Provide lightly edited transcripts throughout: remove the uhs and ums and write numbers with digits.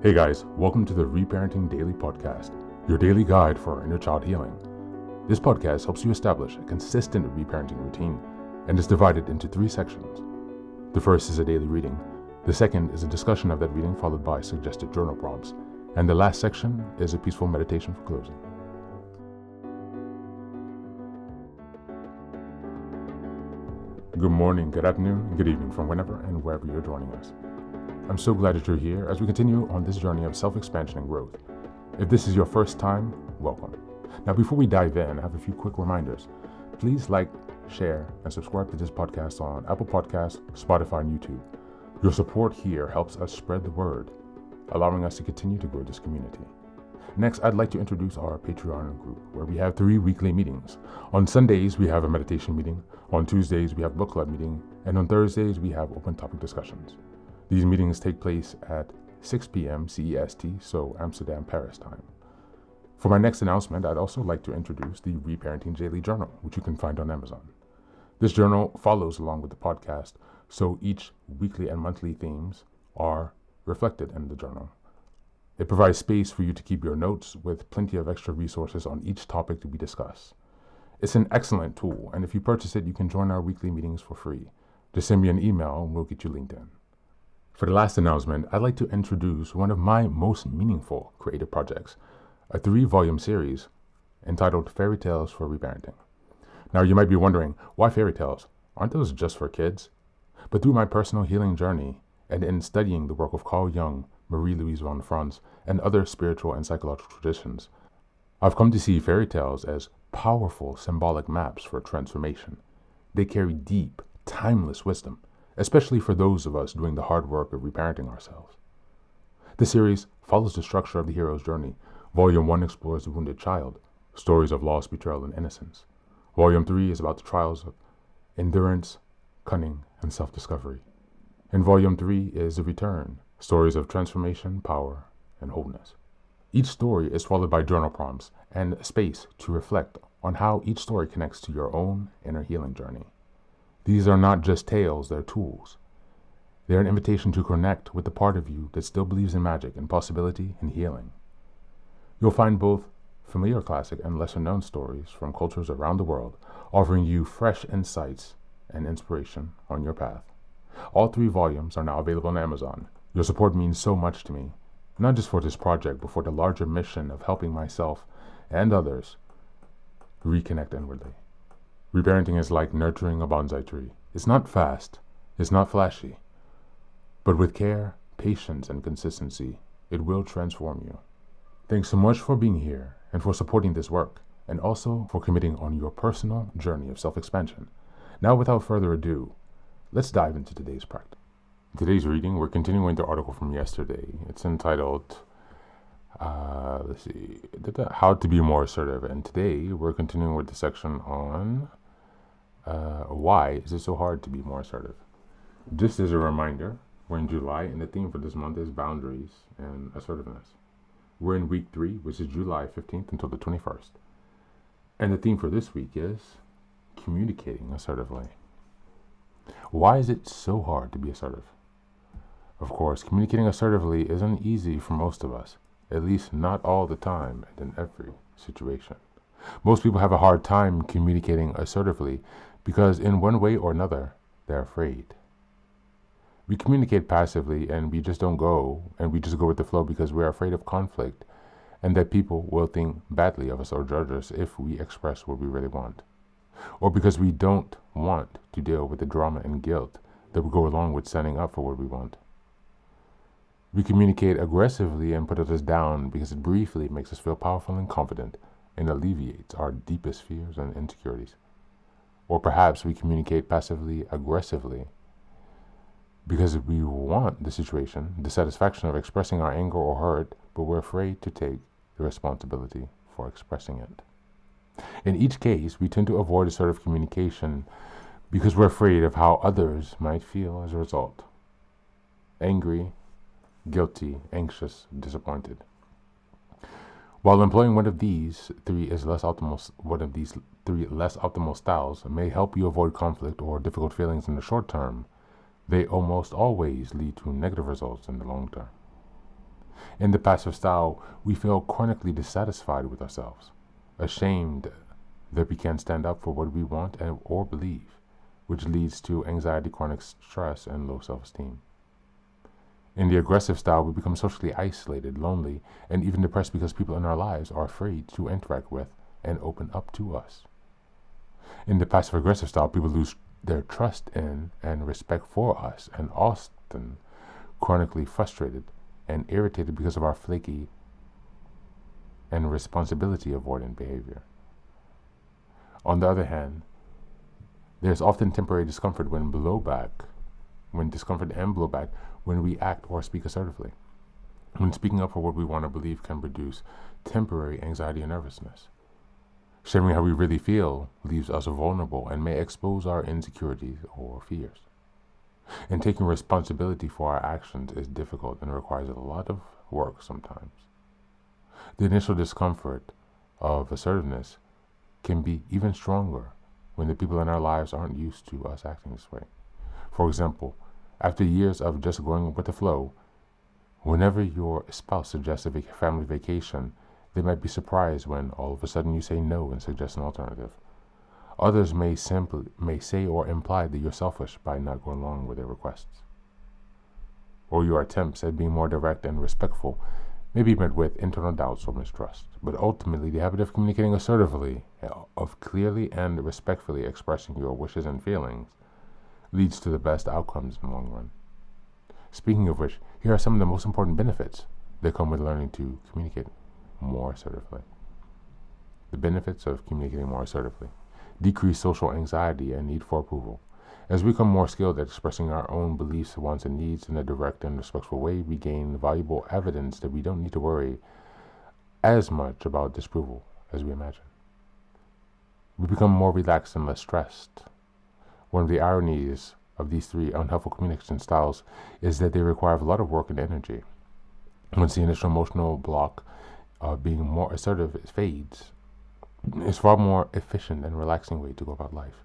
Hey guys, welcome to the Reparenting Daily podcast, your daily guide for inner child healing. This podcast helps you establish a consistent reparenting routine and is divided into 3 sections. The first is a daily reading, the second is a discussion of that reading followed by suggested journal prompts, and the last section is a peaceful meditation for closing. Good morning, good afternoon, and good evening from whenever and wherever you're joining us. I'm so glad that you're here as we continue on this journey of self-expansion and growth. If this is your first time, welcome. Now, before we dive in, I have a few quick reminders. Please like, share, and subscribe to this podcast on Apple Podcasts, Spotify, and YouTube. Your support here helps us spread the word, allowing us to continue to grow this community. Next, I'd like to introduce our Patreon group, where we have 3 weekly meetings. On Sundays, we have a meditation meeting. On Tuesdays, we have book club meeting. And on Thursdays, we have open topic discussions. These meetings take place at 6 p.m. CEST, so Amsterdam, Paris time. For my next announcement, I'd also like to introduce the Reparenting Daily journal, which you can find on Amazon. This journal follows along with the podcast, so each weekly and monthly themes are reflected in the journal. It provides space for you to keep your notes with plenty of extra resources on each topic that we discuss. It's an excellent tool, and if you purchase it, you can join our weekly meetings for free. Just send me an email and we'll get you linked in. For the last announcement, I'd like to introduce one of my most meaningful creative projects, a 3-volume series entitled Fairy Tales for Reparenting. Now, you might be wondering, why fairy tales? Aren't those just for kids? But through my personal healing journey and in studying the work of Carl Jung, Marie-Louise von Franz, and other spiritual and psychological traditions, I've come to see fairy tales as powerful symbolic maps for transformation. They carry deep, timeless wisdom, especially for those of us doing the hard work of reparenting ourselves. The series follows the structure of the hero's journey. Volume 1 explores the wounded child, stories of loss, betrayal, and innocence. Volume 3 is about the trials of endurance, cunning, and self-discovery. And Volume 3 is the return, stories of transformation, power, and wholeness. Each story is followed by journal prompts and space to reflect on how each story connects to your own inner healing journey. These are not just tales, they're tools. They're an invitation to connect with the part of you that still believes in magic and possibility and healing. You'll find both familiar classic and lesser-known stories from cultures around the world, offering you fresh insights and inspiration on your path. All 3 volumes are now available on Amazon. Your support means so much to me, not just for this project, but for the larger mission of helping myself and others reconnect inwardly. Reparenting is like nurturing a bonsai tree. It's not fast, it's not flashy, but with care, patience, and consistency, it will transform you. Thanks so much for being here and for supporting this work, and also for committing on your personal journey of self-expansion. Now, without further ado, let's dive into today's practice. In today's reading, we're continuing with the article from yesterday. It's entitled, How to Be More Assertive. And today, we're continuing with the section on why is it so hard to be more assertive? Just as a reminder, we're in July, and the theme for this month is boundaries and assertiveness. We're in week 3, which is July 15th until the 21st. And the theme for this week is communicating assertively. Why is it so hard to be assertive? Of course, communicating assertively isn't easy for most of us, at least not all the time and in every situation. Most people have a hard time communicating assertively because in one way or another, they're afraid. We communicate passively and we just go with the flow because we're afraid of conflict and that people will think badly of us or judge us if we express what we really want. Or because we don't want to deal with the drama and guilt that would go along with standing up for what we want. We communicate aggressively and put others down because it briefly makes us feel powerful and confident and alleviates our deepest fears and insecurities. Or perhaps we communicate passively aggressively because we want the situation, the satisfaction of expressing our anger or hurt, but we're afraid to take the responsibility for expressing it. In each case, we tend to avoid assertive communication because we're afraid of how others might feel as a result. Angry, guilty, anxious, disappointed. While employing one of these 3 less optimal styles may help you avoid conflict or difficult feelings in the short term, they almost always lead to negative results in the long term. In the passive style, we feel chronically dissatisfied with ourselves, ashamed that we can't stand up for what we want or believe, which leads to anxiety, chronic stress, and low self-esteem. In the aggressive style, we become socially isolated, lonely, and even depressed because people in our lives are afraid to interact with and open up to us. In the passive-aggressive style, people lose their trust in and respect for us, and often chronically frustrated and irritated because of our flaky and responsibility avoidant behavior. On the other hand, there's often temporary discomfort when discomfort and blowback when we act or speak assertively. When speaking up for what we want to believe can produce temporary anxiety and nervousness. Sharing how we really feel leaves us vulnerable and may expose our insecurities or fears. And taking responsibility for our actions is difficult and requires a lot of work sometimes. The initial discomfort of assertiveness can be even stronger when the people in our lives aren't used to us acting this way. For example, after years of just going with the flow, whenever your spouse suggests a family vacation, they might be surprised when all of a sudden you say no and suggest an alternative. Others may say or imply that you're selfish by not going along with their requests. Or your attempts at being more direct and respectful may be met with internal doubts or mistrust. But ultimately, the habit of communicating assertively, of clearly and respectfully expressing your wishes and feelings, leads to the best outcomes in the long run. Speaking of which, here are some of the most important benefits that come with learning to communicate more assertively. The benefits of communicating more assertively: decrease social anxiety and need for approval. As we become more skilled at expressing our own beliefs, wants, and needs in a direct and respectful way, we gain valuable evidence that we don't need to worry as much about disapproval as we imagine. We become more relaxed and less stressed. One of the ironies of these three unhelpful communication styles is that they require a lot of work and energy. Once the initial emotional block of being more assertive fades, it's far more efficient and relaxing way to go about life.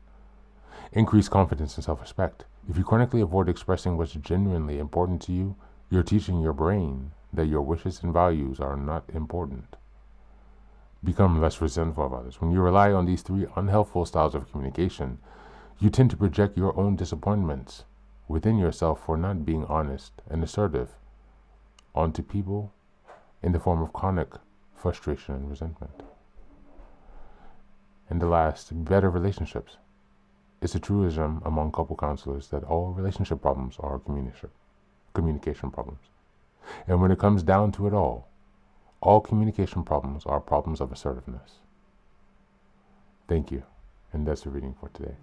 Increase confidence and self-respect. If you chronically avoid expressing what's genuinely important to you, you're teaching your brain that your wishes and values are not important. Become less resentful of others. When you rely on these three unhelpful styles of communication, you tend to project your own disappointments within yourself for not being honest and assertive onto people in the form of chronic frustration and resentment. And the last, better relationships. It's a truism among couple counselors that all relationship problems are communication problems. And when it comes down to it all communication problems are problems of assertiveness. Thank you. And that's the reading for today.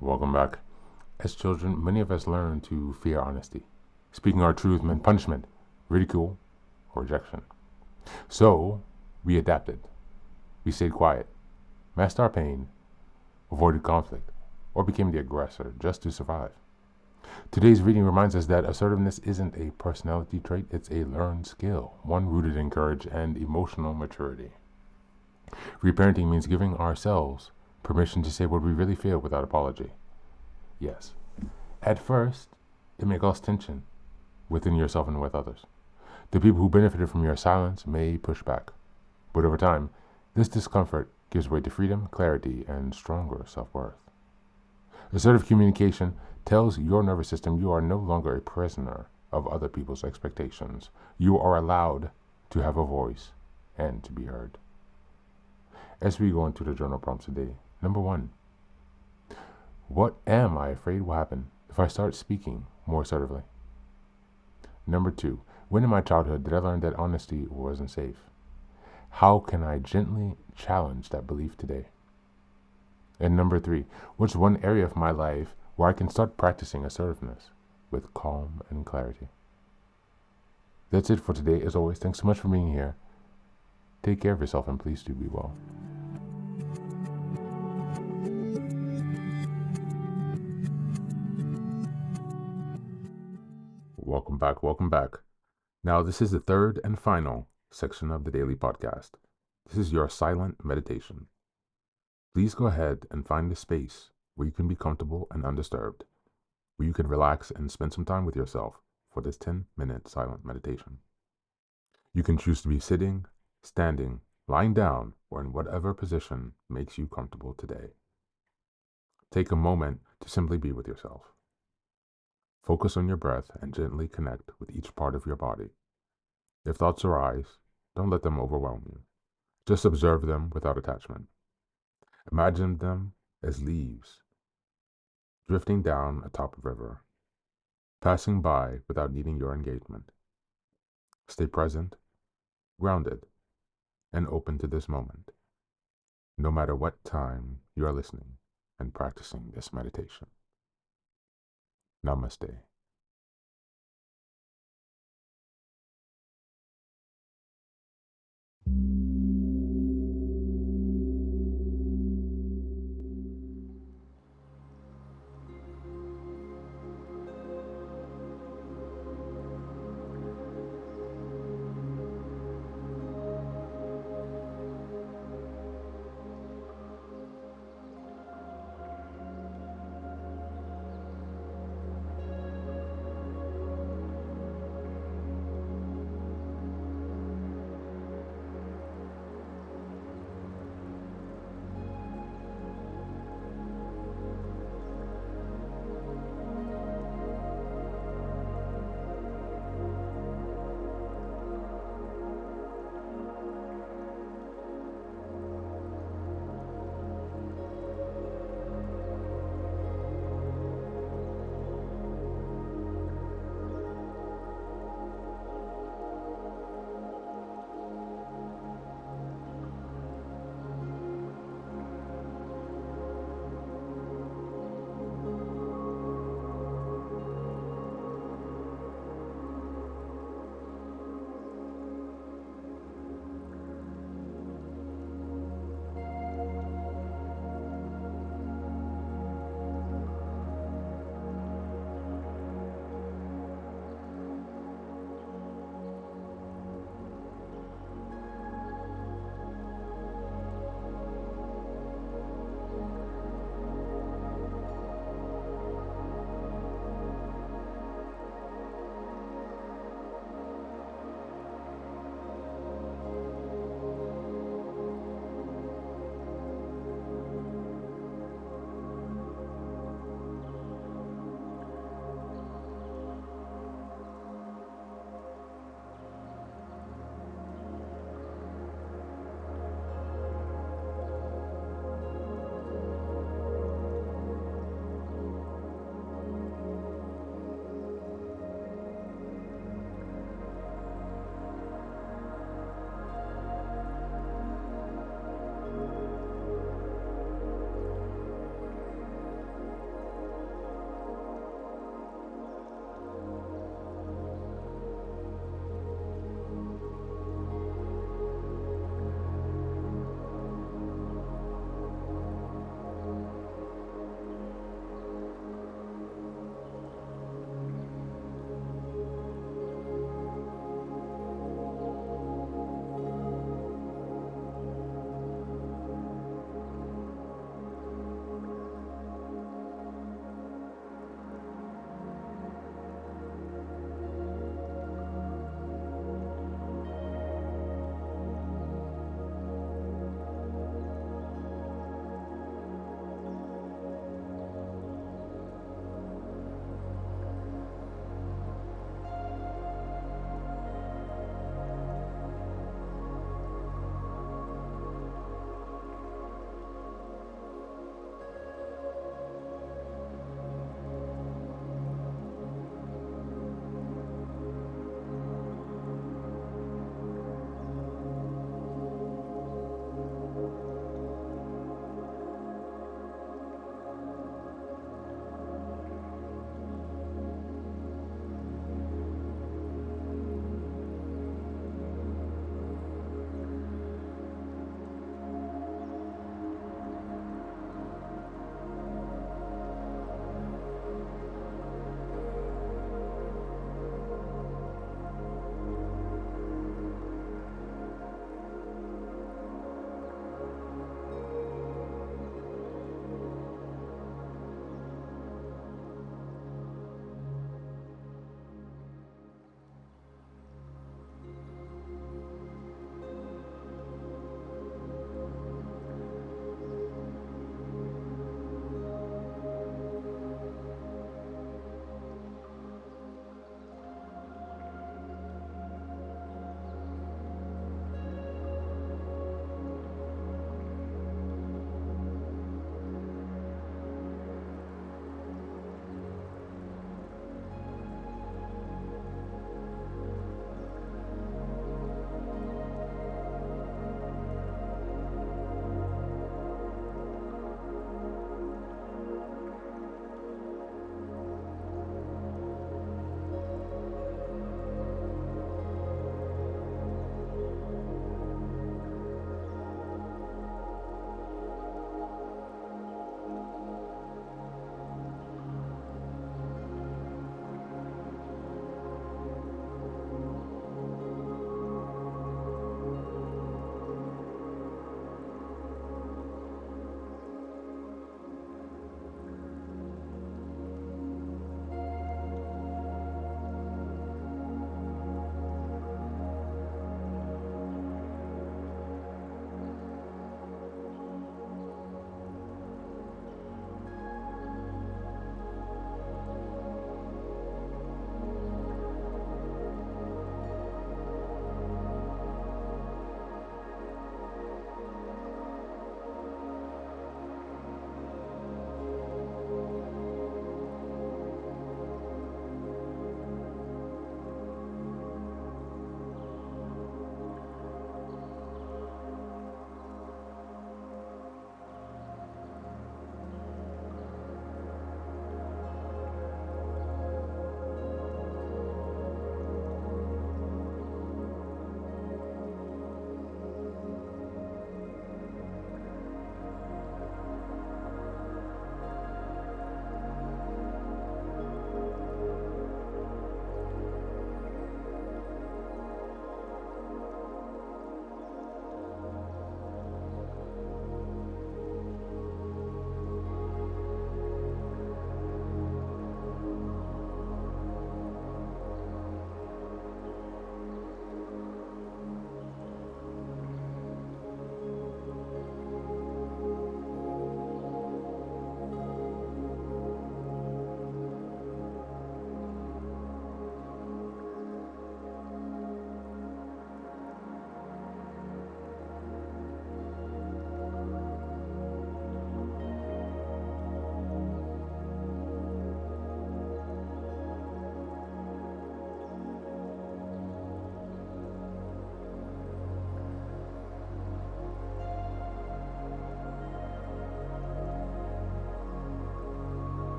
Welcome back. As children, many of us learn to fear honesty. Speaking our truth meant punishment, ridicule, or rejection. So, we adapted. We stayed quiet, masked our pain, avoided conflict, or became the aggressor just to survive. Today's reading reminds us that assertiveness isn't a personality trait, it's a learned skill, one rooted in courage and emotional maturity. Reparenting means giving ourselves permission to say what we really feel without apology. Yes, at first, it may cause tension within yourself and with others. The people who benefited from your silence may push back, but over time, this discomfort gives way to freedom, clarity, and stronger self-worth. Assertive communication tells your nervous system you are no longer a prisoner of other people's expectations. You are allowed to have a voice and to be heard. As we go into the journal prompts today, number 1, what am I afraid will happen if I start speaking more assertively? Number 2, when in my childhood did I learn that honesty wasn't safe? How can I gently challenge that belief today? And number 3, what's one area of my life where I can start practicing assertiveness with calm and clarity? That's it for today. As always, thanks so much for being here. Take care of yourself and please do be well. Welcome back. Now, this is the third and final section of the daily podcast. This is your silent meditation. Please go ahead and find a space where you can be comfortable and undisturbed, where you can relax and spend some time with yourself for this 10-minute silent meditation. You can choose to be sitting, standing, lying down, or in whatever position makes you comfortable today. Take a moment to simply be with yourself. Focus on your breath and gently connect with each part of your body. If thoughts arise, don't let them overwhelm you. Just observe them without attachment. Imagine them as leaves drifting down atop a river, passing by without needing your engagement. Stay present, grounded, and open to this moment, no matter what time you are listening and practicing this meditation. Namaste.